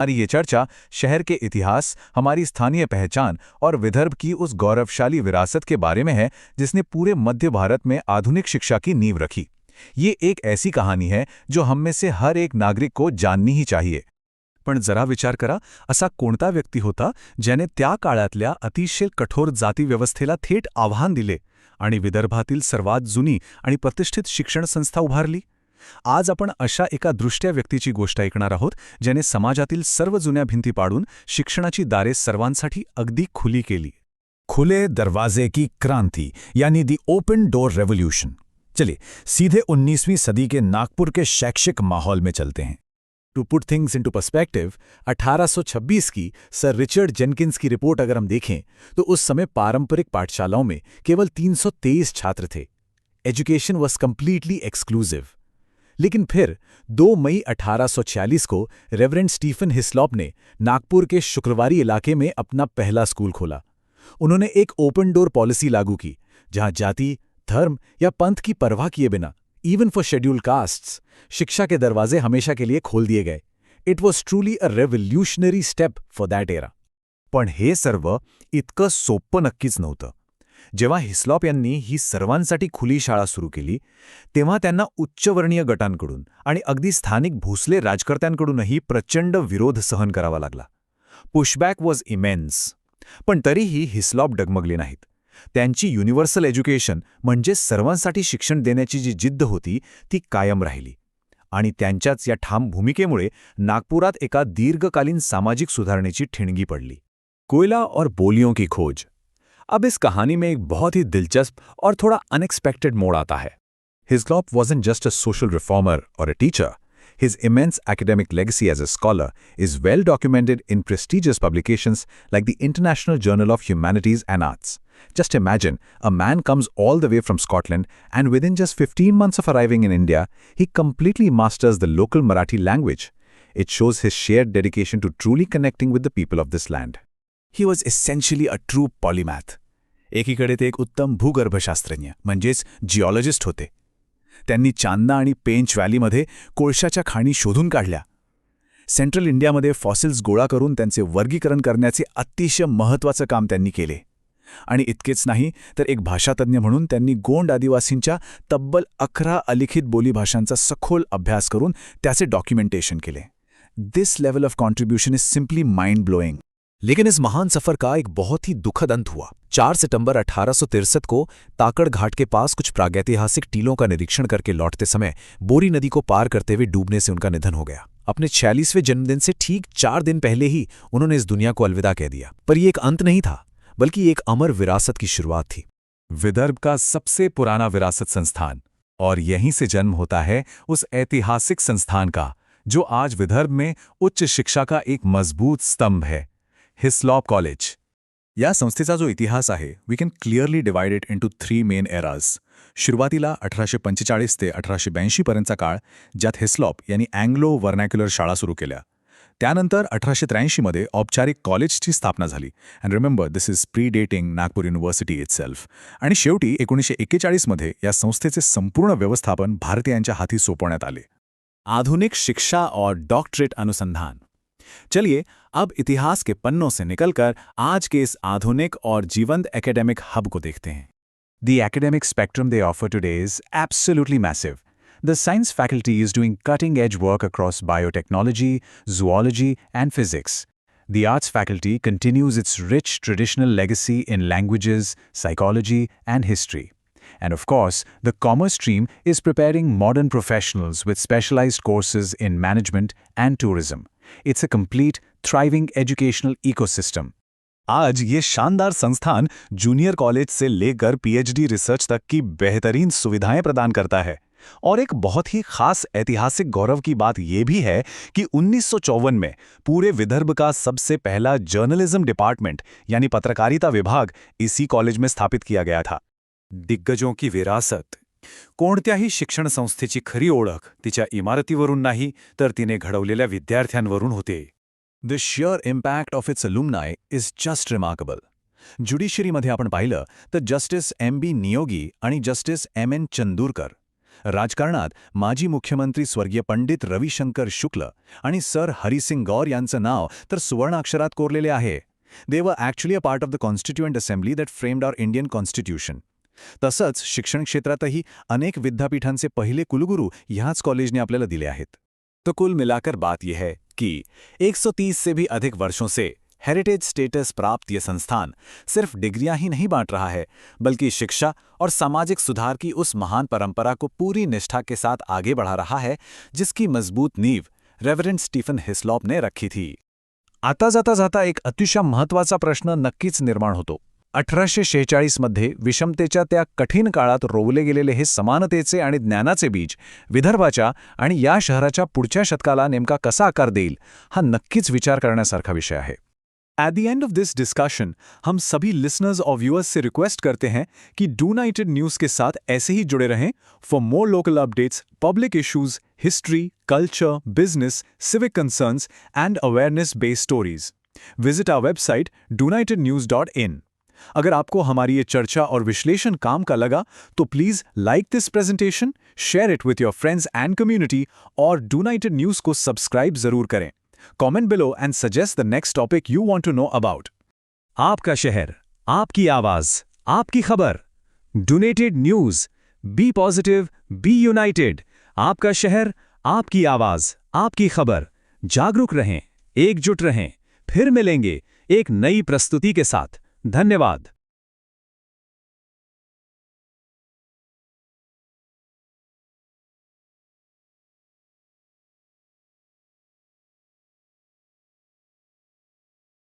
हमारी ये चर्चा शहर के इतिहास, हमारी स्थानीय पहचान और विदर्भ की उस गौरवशाली विरासत के बारे में है जिसने पूरे मध्य भारत में आधुनिक शिक्षा की नींव रखी। ये एक ऐसी कहानी है जो हम में से हर एक नागरिक को जाननी ही चाहिए। पण जरा विचार करा, असा कोणता व्यक्ती होता ज्याने त्या काळातल्या अतिशय कठोर जातीव्यवस्थेला थेट आव्हान दिले आणि विदर्भातील सर्वात जुनी आणि प्रतिष्ठित शिक्षण संस्था उभारली? आज आपण अशा एका दृष्ट्या व्यक्तीची गोष्ट ऐकणार आहोत ज्याने समाजातील सर्व जुन्या भिंती पाडून शिक्षणाची दारे सर्वांसाठी अगदी खुली केली. खुले दरवाजे की क्रांति यानी दी ओपन डोर रेवोल्यूशन। चलिए सीधे 19वीं सदी के नागपुर के शैक्षिक माहौल में चलते हैं। To put things into perspective, 1826 की सर रिचर्ड जेनकिंस की रिपोर्ट अगर हम देखें तो उस समय पारंपरिक पाठशालाओं में केवल 323 छात्र थे। Education was completely exclusive. लेकिन फिर 2 मई 1846 को रेवरेंड स्टीफन हिस्लॉप ने नागपुर के शुक्रवारी इलाके में अपना पहला स्कूल खोला। उन्होंने एक ओपन डोर पॉलिसी लागू की, जहां जाति, धर्म या पंथ की परवाह किए बिना इवन फॉर शेड्यूल्ड कास्ट्स शिक्षा के दरवाजे हमेशा के लिए खोल दिए गए। It was truly a revolutionary step for that era. पण हे सर्व इतकं सोपं नक्कीच नव्हतं. जेव्हा हिस्लॉप यांनी ही सर्वांसाठी खुली शाळा सुरू केली तेव्हा त्यांना उच्चवर्णीय गटांकडून आणि अगदी स्थानिक भोसले राजकर्त्यांकडूनही प्रचंड विरोध सहन करावा लागला. Pushback was immense. पण तरीही हिस्लॉप डगमगले नाहीत. त्यांची युनिव्हर्सल एज्युकेशन म्हणजे सर्वांसाठी शिक्षण देण्याची जी जिद्द होती ती कायम राहिली. आणि त्यांच्याच या ठाम भूमिकेमुळे नागपुरात एका दीर्घकालीन सामाजिक सुधारणेची ठिणगी पडली. कोयला और बोलियों की खोज। अब इस कहानी में एक बहुत ही दिलचस्प और थोड़ा अनएक्सपेक्टेड मोड़ आता है। Hislop wasn't just a social reformer or a teacher. His immense academic legacy as a scholar is well documented in prestigious publications like the International Journal of Humanities and Arts. Just imagine, a man comes all the way from Scotland and within just 15 months of arriving in India, he completely masters the local Marathi language. It shows his shared dedication to truly connecting with the people of this land. He was essentially a true polymath. एकीकडे ते एक उत्तम भूगर्भशास्त्रज्ञ म्हणजेच geologist होते. त्यांनी चांदा आणि पेंच व्हॅलीमध्ये कोळशाच्या खाणी शोधून काढल्या. सेंट्रल इंडियामध्ये फॉसिल्स गोळा करून त्यांचे वर्गीकरण करण्याचे अतिशय महत्त्वाचं काम त्यांनी केले. आणि इतकेच नाही तर एक भाषातज्ञ म्हणून त्यांनी गोंड आदिवासींच्या तब्बल 11 अलिखित बोलीभाषांचा सखोल अभ्यास करून त्याचे डॉक्युमेंटेशन केले. This level of contribution is simply mind blowing. लेकिन इस महान सफर का एक बहुत ही दुखद अंत हुआ. 4 सितंबर 1863 को ताकड़ घाट के पास कुछ प्रागैतिहासिक टीलों का निरीक्षण करके लौटते समय बोरी नदी को पार करते हुए डूबने से उनका निधन हो गया. अपने 46वें जन्मदिन से ठीक 4 दिन पहले ही उन्होंने इस दुनिया को अलविदा कह दिया. पर यह एक अंत नहीं था, बल्कि एक अमर विरासत की शुरुआत थी. विदर्भ का सबसे पुराना विरासत संस्थान, और यहीं से जन्म होता है उस ऐतिहासिक संस्थान का जो आज विदर्भ में उच्च शिक्षा का एक मजबूत स्तंभ है, हिस्लॉप कॉलेज. या संस्थेचा जो इतिहास आहे, we can clearly divide it into 3 main eras. सुरुवातीला 1845 ते 1882 पर्यंतचा काळ, ज्यात हिस्लॉप यांनी अँग्लो व्हर्नॅक्युलर शाळा सुरू केल्या. त्यानंतर 1883 मध्ये औपचारिक कॉलेजची स्थापना झाली. And remember, this is pre dating Nagpur university itself. आणि शेवटी 1941 मध्ये या संस्थेचे संपूर्ण व्यवस्थापन भारतीयांच्या हाती सोपवण्यात आले. आधुनिक शिक्षा और डॉक्टरेट अनुसंधान. चलिए अब इतिहास के पन्नों से निकलकर आज के इस आधुनिक और जीवंत एकेडमिक हब को देखते हैं. The academic spectrum they offer today is absolutely massive. The science faculty is doing cutting-edge work across biotechnology, zoology, and physics. The arts faculty continues its rich traditional legacy in languages, psychology, and history. And of course, the commerce stream is preparing modern professionals with specialized courses in management and tourism. It's a complete, thriving educational ecosystem. आज ये शानदार संस्थान junior college से लेकर PhD research तक की बेहतरीन सुविधाएं प्रदान करता है. और एक बहुत ही खास ऐतिहासिक गौरव की बात यह भी है कि 1954 में पूरे विदर्भ का सबसे पहला जर्नलिज्म डिपार्टमेंट यानी पत्रकारिता विभाग इसी कॉलेज में स्थापित किया गया था. दिग्गजों की विरासत. कोणत्याही शिक्षण संस्थेची खरी ओळख तिच्या इमारतीवरून नाही तर तिने घडवलेल्या विद्यार्थ्यांवरून होते. The sheer impact of its alumni is just remarkable. ज्युडिशरीमध्ये आपण पाहिलं तर जस्टिस एम बी नियोगी आणि जस्टिस एम एन चंदूरकर राजकारणात माजी मुख्यमंत्री स्वर्गीय पंडित रविशंकर शुक्ल आणि सर हरिसिंग गौर यांचं नाव तर सुवर्णाक्षरात कोरलेले आहे. They were actually a part of the constituent assembly that framed our Indian constitution. तसंच शिक्षण क्षेत्रातही अनेक विद्यापीठांचे पहिले कुलगुरू ह्याच कॉलेजने आपल्याला दिले आहेत. तो कुल मिलाकर बात यह है कि 130 से भी अधिक वर्षों से हेरिटेज स्टेटस प्राप्त ये संस्थान सिर्फ डिग्रियां ही नहीं बांट रहा है, बल्कि शिक्षा और सामाजिक सुधार की उस महान परंपरा को पूरी निष्ठा के साथ आगे बढ़ा रहा है जिसकी मजबूत नींव रेवरेंड स्टीफन हिस्लॉप ने रखी थी. आता जाता जाता एक अतिशय महत्त्वाचा प्रश्न नक्कीच निर्माण होतो. 1846 मध्ये विषमतेच्या त्या कठीण काळात रोवले गेलेले हे समानतेचे आणि ज्ञानाचे बीज विदर्भाच्या आणि या शहराच्या पुढच्या शतकाला नेमका कसा आकार देईल, हा नक्कीच विचार करण्यासारखा विषय आहे. At the end of this discussion, हम सभी listeners और viewers से रिक्वेस्ट करते हैं कि डूनाइटेड न्यूज़ के साथ ऐसे ही जुड़े रहें for more local updates, public issues, history, culture, business, civic concerns and awareness-based stories. Visit our website dounitednews.in. अगर आपको हमारी ये चर्चा और विश्लेषण काम का लगा तो please like this presentation, share it with your friends and community और डूनाइटेड न्यूज़ को सब्सक्राइब ज़रूर करें. Comment below and suggest the next topic you want to know about. आपका शहर, आपकी आवाज, आपकी खबर. Donated news. Be positive, be united. आपका शहर, आपकी आवाज, आपकी खबर. जागरूक रहें, एकजुट रहें. फिर मिलेंगे एक नई प्रस्तुति के साथ. धन्यवाद.